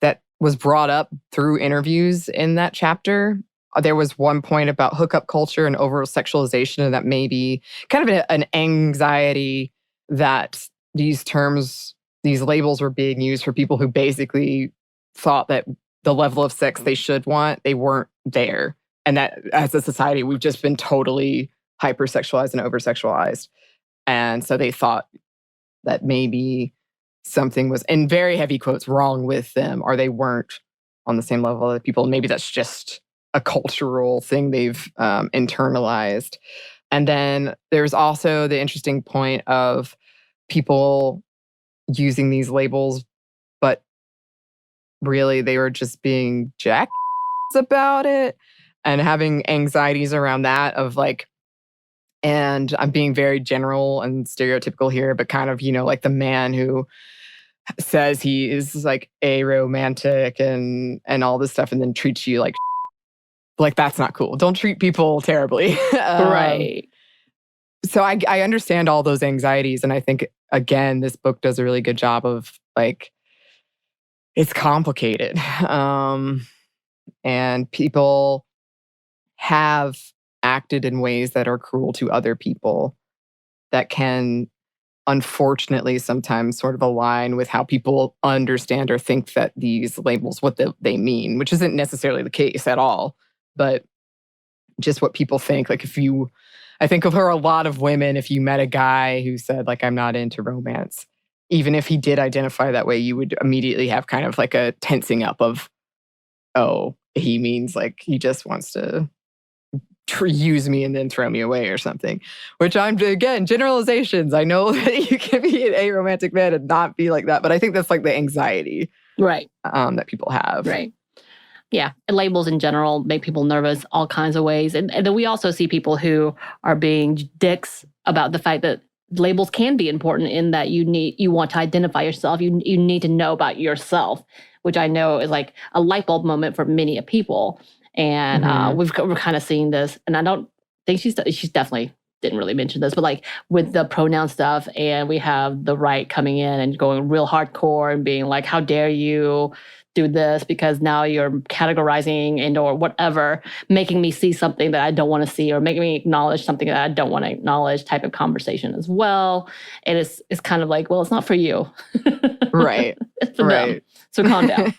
that was brought up through interviews in that chapter. There was one point about hookup culture and over-sexualization, and that may be kind of an anxiety that these labels were being used for people who basically thought that the level of sex they should want, they weren't there. And that as a society, we've just been totally hypersexualized and oversexualized. And so they thought that maybe something was, in very heavy quotes, wrong with them, or they weren't on the same level as people. Maybe that's just a cultural thing they've internalized. And then there's also the interesting point of people using these labels, but really they were just being jacked about it. And having anxieties around that of like, and I'm being very general and stereotypical here, but kind of, like the man who says he is like aromantic and all this stuff, and then treats you like that's not cool. Don't treat people terribly. Right. So I understand all those anxieties. And I think, again, this book does a really good job of like, it's complicated. And people have acted in ways that are cruel to other people that can, unfortunately, sometimes sort of align with how people understand or think that these labels, what they mean, which isn't necessarily the case at all, but just what people think. Like I think of her, a lot of women, if you met a guy who said like, I'm not into romance, even if he did identify that way, you would immediately have kind of like a tensing up of, oh, he means like he just wants to use me and then throw me away or something, which again, generalizations. I know that you can be an aromantic man and not be like that, but I think that's like the anxiety that people have. Right. Yeah. And labels in general make people nervous all kinds of ways. And then we also see people who are being dicks about the fact that labels can be important in that you want to identify yourself. You need to know about yourself, which I know is like a light bulb moment for many people. And we're kind of seeing this. And I don't think she's definitely didn't really mention this, but like with the pronoun stuff, and we have the right coming in and going real hardcore and being like, how dare you do this because now you're categorizing and or whatever, making me see something that I don't want to see or making me acknowledge something that I don't want to acknowledge type of conversation as well. And it's kind of like, well, it's not for you. Right. It's for them. So calm down.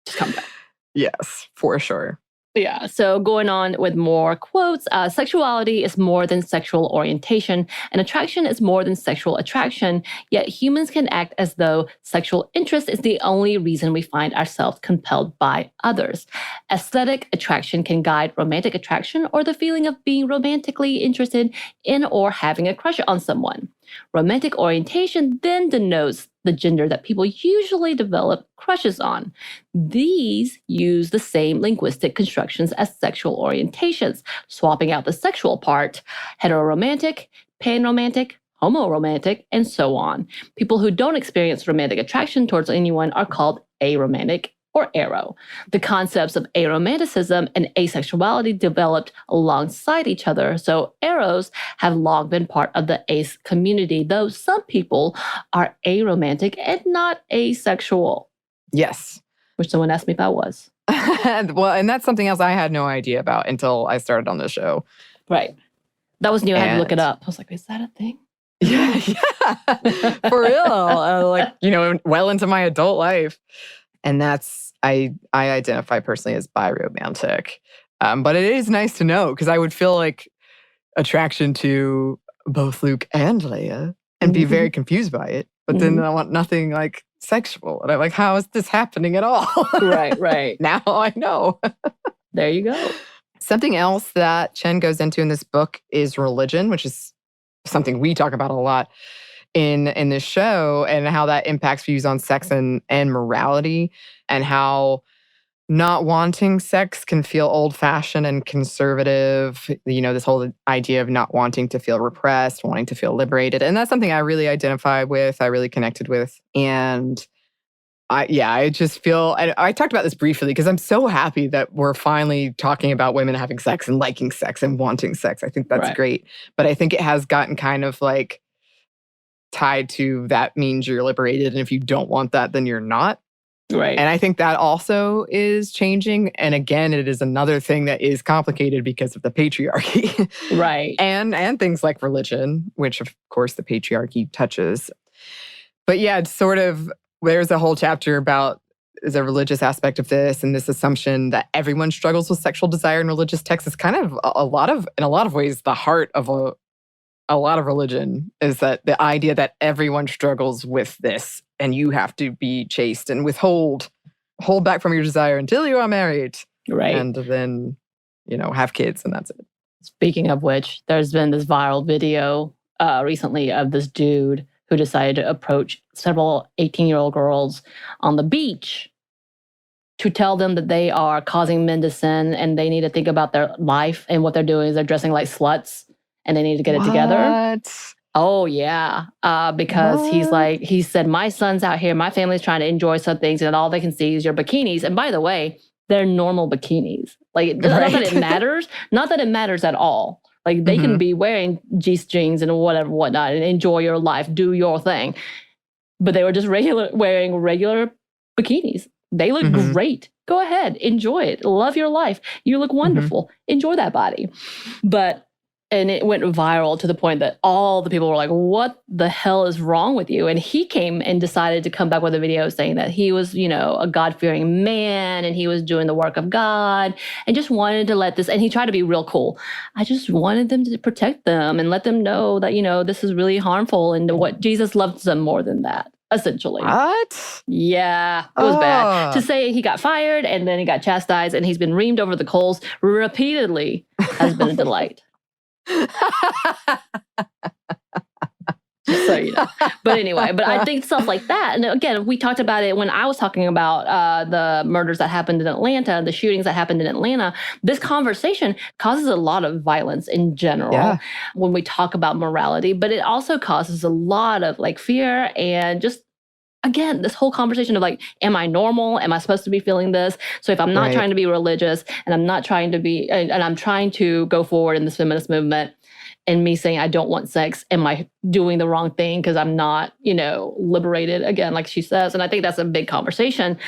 Just calm down. Yes, for sure. Yeah. So going on with more quotes, sexuality is more than sexual orientation, and attraction is more than sexual attraction. Yet humans can act as though sexual interest is the only reason we find ourselves compelled by others. Aesthetic attraction can guide romantic attraction or the feeling of being romantically interested in or having a crush on someone. Romantic orientation then denotes the gender that people usually develop crushes on. These use the same linguistic constructions as sexual orientations, swapping out the sexual part, heteroromantic, panromantic, homoromantic, and so on. People who don't experience romantic attraction towards anyone are called aromantic or aro. The concepts of aromanticism and asexuality developed alongside each other, so aros have long been part of the ace community, though some people are aromantic and not asexual. Yes. Which someone asked me if I was. Well, and that's something else I had no idea about until I started on the show. Right. That was new. I had to look it up. I was like, is that a thing? Yeah. For real. Well into my adult life. And that's, I identify personally as biromantic. But it is nice to know because I would feel like attraction to both Luke and Leia and be very confused by it. But then I want nothing like sexual. And I'm like, how is this happening at all? Right. Now I know. There you go. Something else that Chen goes into in this book is religion, which is something we talk about a lot in this show, and how that impacts views on sex and morality, and how not wanting sex can feel old-fashioned and conservative. This whole idea of not wanting to feel repressed, wanting to feel liberated. And that's something I really identify with, I really connected with. And I just feel, and I talked about this briefly because I'm so happy that we're finally talking about women having sex and liking sex and wanting sex. I think that's great. But I think it has gotten kind of like tied to that means you're liberated. And if you don't want that, then you're not. Right. And I think that also is changing. And again, it is another thing that is complicated because of the patriarchy. Right. And things like religion, which of course the patriarchy touches. But yeah, it's sort of, there's a whole chapter about the religious aspect of this and this assumption that everyone struggles with sexual desire in religious texts. Is kind of in a lot of ways, the heart of a lot of religion, is that the idea that everyone struggles with this and you have to be chaste and hold back from your desire until you are married. Right. And then, have kids and that's it. Speaking of which, there's been this viral video recently of this dude who decided to approach several 18-year-old girls on the beach to tell them that they are causing men to sin and they need to think about their life, and what they're doing is they're dressing like sluts and they need to get it together. Oh, yeah. Because he said, my son's out here, my family's trying to enjoy some things, and all they can see is your bikinis. And by the way, they're normal bikinis. Like, not that it matters. Not that it matters at all. Like, they can be wearing G-strings and whatnot, and enjoy your life, do your thing. But they were just wearing regular bikinis. They look great. Go ahead. Enjoy it. Love your life. You look wonderful. Enjoy that body. And it went viral to the point that all the people were like, what the hell is wrong with you? And he came and decided to come back with a video saying that he was, a God-fearing man and he was doing the work of God and just wanted to let this, and he tried to be real cool. I just wanted them to protect them and let them know that, this is really harmful and what Jesus loves them more than that, essentially. What? Yeah, it was bad. To say he got fired and then he got chastised and he's been reamed over the coals repeatedly has been a delight. Just so you know. But anyway, I think stuff like that. And again, we talked about it when I was talking about the murders that happened in Atlanta, the shootings that happened in Atlanta. This conversation causes a lot of violence in general when we talk about morality, but it also causes a lot of fear and just, again, this whole conversation of am I normal? Am I supposed to be feeling this? So if I'm not trying to be religious and I'm not trying to be, and I'm trying to go forward in this feminist movement, and me saying I don't want sex. Am I doing the wrong thing because I'm not, liberated again, like she says? And I think that's a big conversation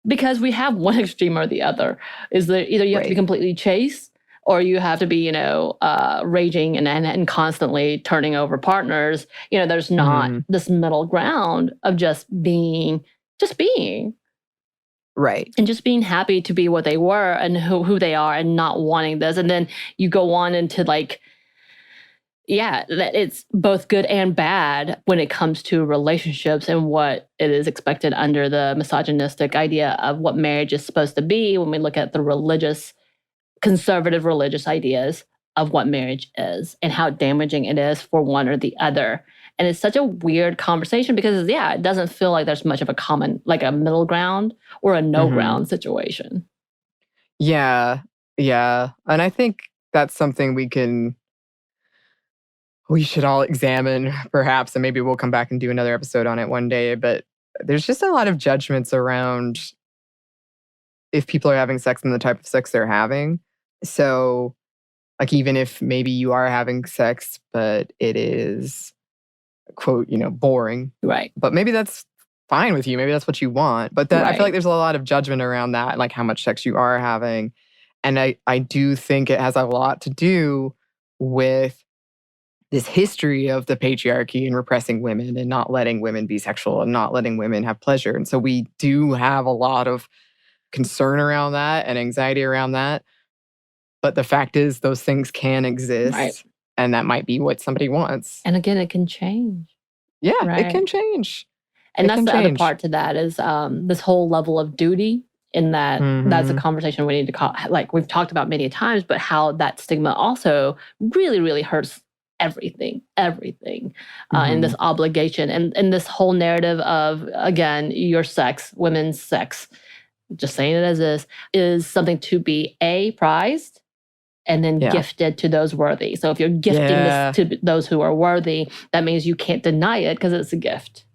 because we have one extreme or the other. Is that either you have to be completely chaste or you have to be, raging and constantly turning over partners. There's not this middle ground of just being. Right. And just being happy to be what they were and who they are and not wanting this. And then you go on into that it's both good and bad when it comes to relationships and what it is expected under the misogynistic idea of what marriage is supposed to be when we look at the conservative religious ideas of what marriage is and how damaging it is for one or the other. And it's such a weird conversation because, it doesn't feel like there's much of a common, like a middle ground or a no ground situation. Yeah. Yeah. And I think that's something we should all examine perhaps, and maybe we'll come back and do another episode on it one day. But there's just a lot of judgments around if people are having sex and the type of sex they're having. So, like, even if maybe you are having sex, but it is, quote, boring. Right. But maybe that's fine with you. Maybe that's what you want. But I feel like there's a lot of judgment around that, like how much sex you are having. And I do think it has a lot to do with this history of the patriarchy and repressing women and not letting women be sexual and not letting women have pleasure. And so we do have a lot of concern around that and anxiety around that. But the fact is those things can exist. Right. And that might be what somebody wants. And again, it can change. Yeah, It can change. And that's the other part to that is this whole level of duty in that that's a conversation we need to call, like we've talked about many times, but how that stigma also really, really hurts everything in this obligation and this whole narrative of, again, your sex, women's sex, just saying it as is something to be prized and then gifted to those worthy. So if you're gifting this to those who are worthy, that means you can't deny it because it's a gift.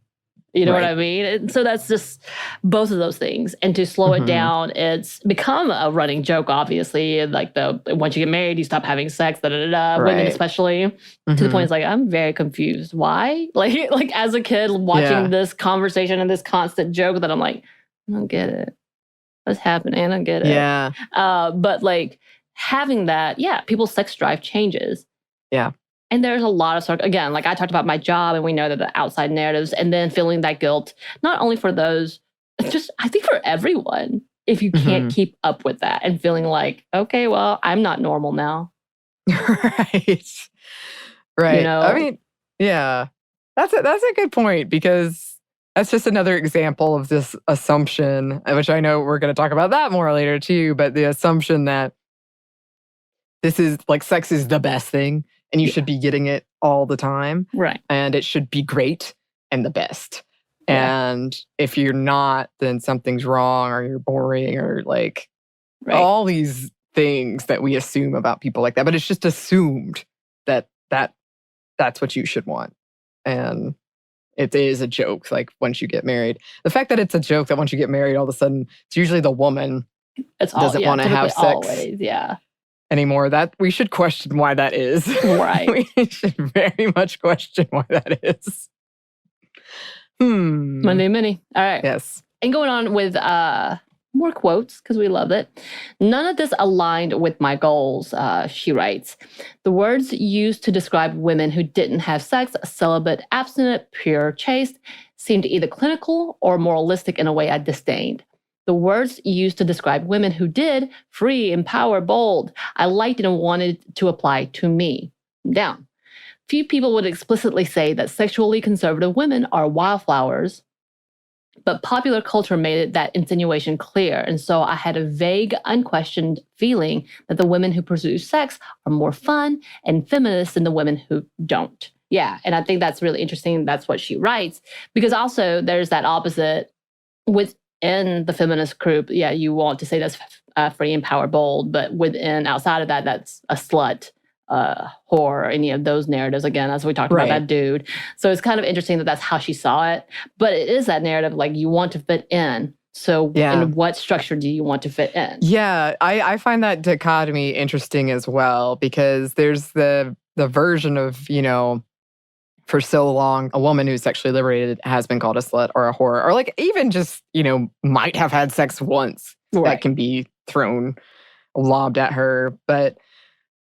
You know what I mean? And so that's just both of those things. And to slow it down, it's become a running joke, obviously. Like once you get married, you stop having sex, women especially. To the point it's like, I'm very confused. Why? Like as a kid watching this conversation and this constant joke that I'm like, I don't get it. What's happening? I don't get it. Yeah. But like having that, people's sex drive changes. Yeah. And there's a lot of again, like I talked about my job and we know that the outside narratives and then feeling that guilt, not only for those, just I think for everyone, if you can't keep up with that and feeling like, okay, well, I'm not normal now. Right. I mean, yeah, that's a good point because that's just another example of this assumption, which I know we're going to talk about that more later too, but the assumption that this is like sex is the best thing. And you should be getting it all the time. Right. And it should be great and the best. Yeah. And if you're not, then something's wrong or you're boring or like all these things that we assume about people like that. But it's just assumed that that's what you should want. And it is a joke, like once you get married. The fact that it's a joke that once you get married, all of a sudden, it's usually the woman doesn't want to have sex. Always, anymore, that we should question why that is. Right. We should very much question why that is. Monday Mini. All right. Yes. And going on with more quotes, because we love it. None of this aligned with my goals, she writes. The words used to describe women who didn't have sex, celibate, abstinent, pure, chaste, seemed either clinical or moralistic in a way I disdained. The words used to describe women who did, free, empowered, bold, I liked and wanted to apply to me. Down. Few people would explicitly say that sexually conservative women are wildflowers, but popular culture made that insinuation clear. And so I had a vague, unquestioned feeling that the women who pursue sex are more fun and feminist than the women who don't. Yeah, and I think that's really interesting. That's what she writes. Because also there's that opposite within the feminist group. Yeah, you want to say that's free, empowered, bold, but outside of that, that's a slut, whore, any of those narratives, again, as we talked about that dude. So it's kind of interesting that that's how she saw it. But it is that narrative, like you want to fit in. So in what structure do you want to fit in? Yeah, I find that dichotomy interesting as well, because there's the the version of, for so long, a woman who's sexually liberated has been called a slut or a whore, or like even just, might have had sex once. Right. That can be lobbed at her. But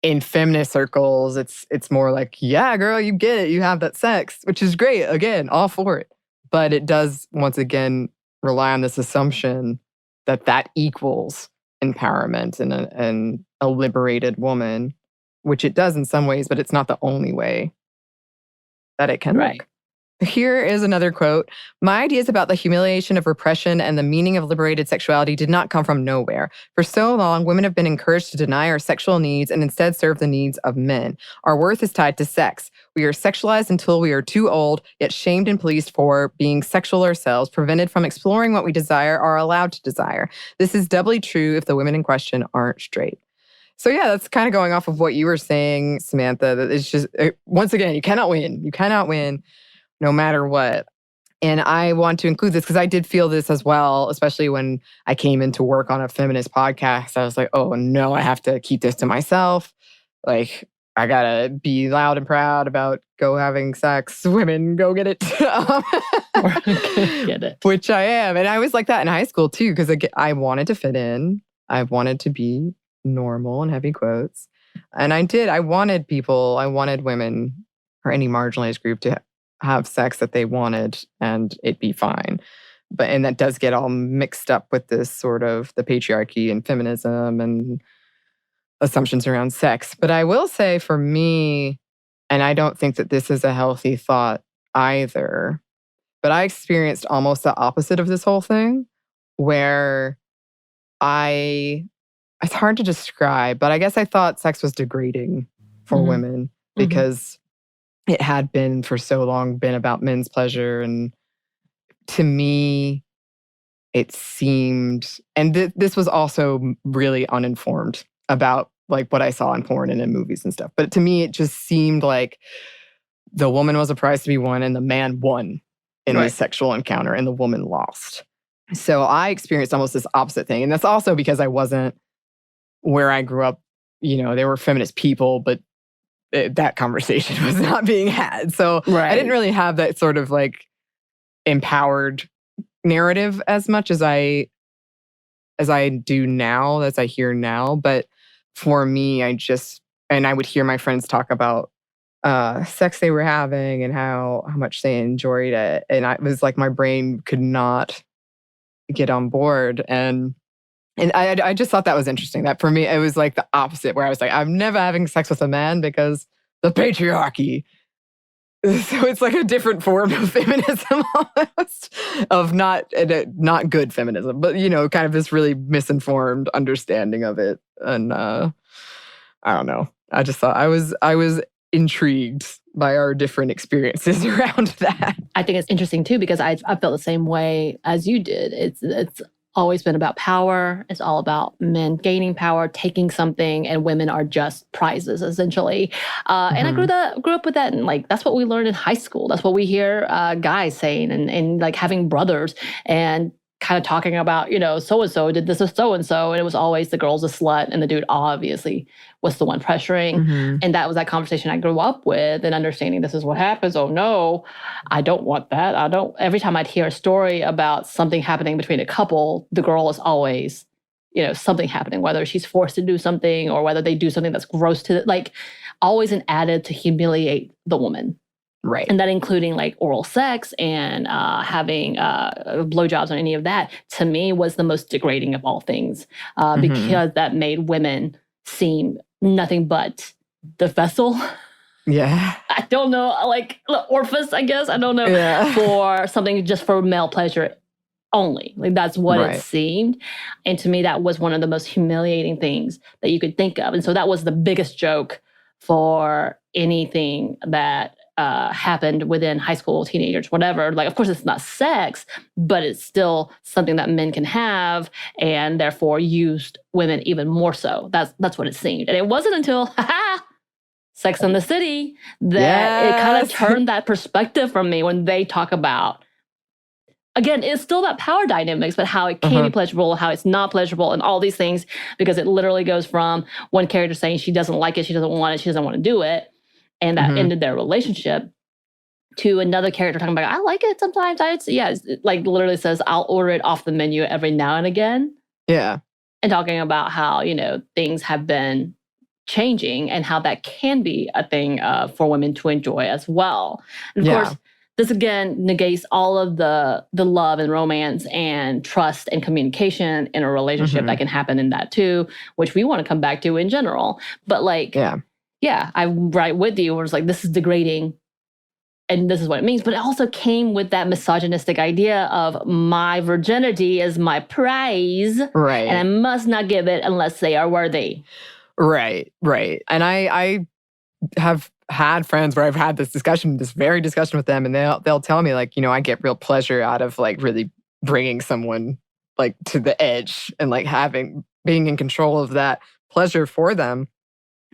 in feminist circles, it's more like, yeah, girl, you get it. You have that sex, which is great. Again, all for it. But it does, once again, rely on this assumption that equals empowerment and a liberated woman, which it does in some ways, but it's not the only way that it can Right. look. Here is another quote. My ideas about the humiliation of repression and the meaning of liberated sexuality did not come from nowhere. For so long, women have been encouraged to deny our sexual needs and instead serve the needs of men. Our worth is tied to sex. We are sexualized until we are too old, yet shamed and policed for being sexual ourselves, prevented from exploring what we desire or are allowed to desire. This is doubly true if the women in question aren't straight. So yeah, that's kind of going off of what you were saying, Samantha, that it's just, once again, you cannot win. You cannot win no matter what. And I want to include this because I did feel this as well, especially when I came into work on a feminist podcast. I was like, oh no, I have to keep this to myself. Like, I gotta be loud and proud about go having sex. Women, go get it. Get it. Which I am. And I was like that in high school too, because I wanted to fit in. I wanted to be normal, in heavy quotes. And I did. I wanted women or any marginalized group to have sex that they wanted and it be fine. And that does get all mixed up with this sort of the patriarchy and feminism and assumptions around sex. But I will say for me, and I don't think that this is a healthy thought either, but I experienced almost the opposite of this whole thing where it's hard to describe, but I guess I thought sex was degrading for women because it had been for so long been about men's pleasure. And to me, it seemed, and this was also really uninformed about like what I saw in porn and in movies and stuff. But to me, it just seemed like the woman was a prize to be won and the man won in this sexual encounter and the woman lost. So I experienced almost this opposite thing. And that's also because I wasn't where I grew up. There were feminist people, but that conversation was not being had. So I didn't really have that sort of like empowered narrative as much as I do now, as I hear now. But for me, I would hear my friends talk about sex they were having and how much they enjoyed it. And it was like my brain could not get on board. And I just thought that was interesting. That for me, it was like the opposite, where I was like, I'm never having sex with a man because the patriarchy. So it's like a different form of feminism almost, of not good feminism, but kind of this really misinformed understanding of it. And I don't know. I just thought I was intrigued by our different experiences around that. I think it's interesting too because I felt the same way as you did. It's always been about power. It's all about men gaining power, taking something, and women are just prizes, essentially. And I grew up with that, and like that's what we learned in high school. That's what we hear guys saying, and like having brothers and kind of talking about, so and so did this with so and so, and it was always the girl's a slut, and the dude obviously was the one pressuring. And that was that conversation I grew up with, and understanding this is what happens. Oh no, I don't want that. Every time I'd hear a story about something happening between a couple, the girl is always, something happening, whether she's forced to do something or whether they do something that's gross to like always an added to humiliate the woman. Right. And that including like oral sex and having blowjobs or any of that, to me was the most degrading of all things because that made women seem nothing but the vessel. Yeah. I don't know, like the orifice, I guess. I don't know, for something just for male pleasure only. Like that's what it seemed. And to me, that was one of the most humiliating things that you could think of. And so that was the biggest joke for anything that happened within high school, teenagers, whatever. Like, of course, it's not sex, but it's still something that men can have, and therefore used women even more so. That's what it seemed. And it wasn't until Sex and the City that it kind of turned that perspective from me when they talk about, again, it's still about power dynamics, but how it can be pleasurable, how it's not pleasurable, and all these things, because it literally goes from one character saying she doesn't like it, she doesn't want it, she doesn't want to do it, and that ended their relationship, to another character talking about, I like it sometimes. It's like literally says, I'll order it off the menu every now and again. Yeah. And talking about how, things have been changing and how that can be a thing for women to enjoy as well. And of course, this again negates all of the love and romance and trust and communication in a relationship that can happen in that too, which we want to come back to in general. But I'm right with you. Where it's like, this is degrading and this is what it means. But it also came with that misogynistic idea of my virginity is my prize. Right. And I must not give it unless they are worthy. Right. And I have had friends where I've had this very discussion with them, and they'll tell me like, I get real pleasure out of like really bringing someone like to the edge and like being in control of that pleasure for them.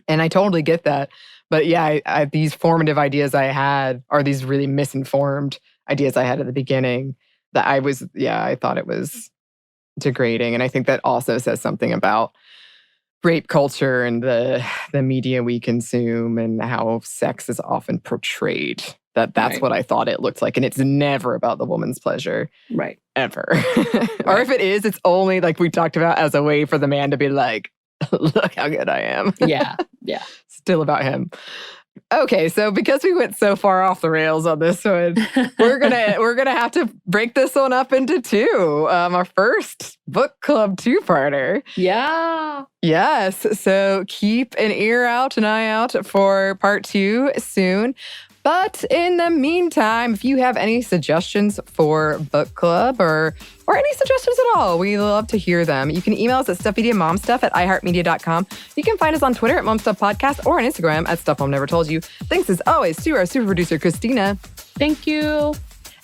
And I totally get that. But yeah, these formative ideas I had are these really misinformed ideas I had at the beginning that I thought it was degrading. And I think that also says something about rape culture and the media we consume and how sex is often portrayed. That's what I thought it looked like. And it's never about the woman's pleasure. Right. Ever. Or if it is, it's only like we talked about as a way for the man to be like, look how good I am. Yeah. Still about him. Okay, so because we went so far off the rails on this one, we're gonna have to break this one up into two. Our first book club two-parter. Yeah. Yes. So keep an eye out for part 2 soon. But in the meantime, if you have any suggestions for book club or any suggestions at all, we love to hear them. You can email us at stuffmediamomstuff@iheartmedia.com. You can find us on Twitter at momstuffpodcast or on Instagram at stuffmomnevertoldyou. Thanks as always to our super producer, Christina. Thank you.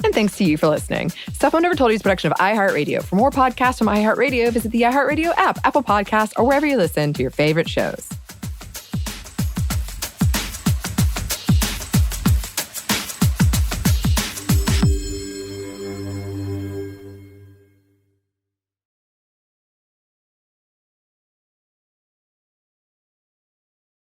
And thanks to you for listening. Stuff Mom Never Told You is a production of iHeartRadio. For more podcasts from iHeartRadio, visit the iHeartRadio app, Apple Podcasts, or wherever you listen to your favorite shows.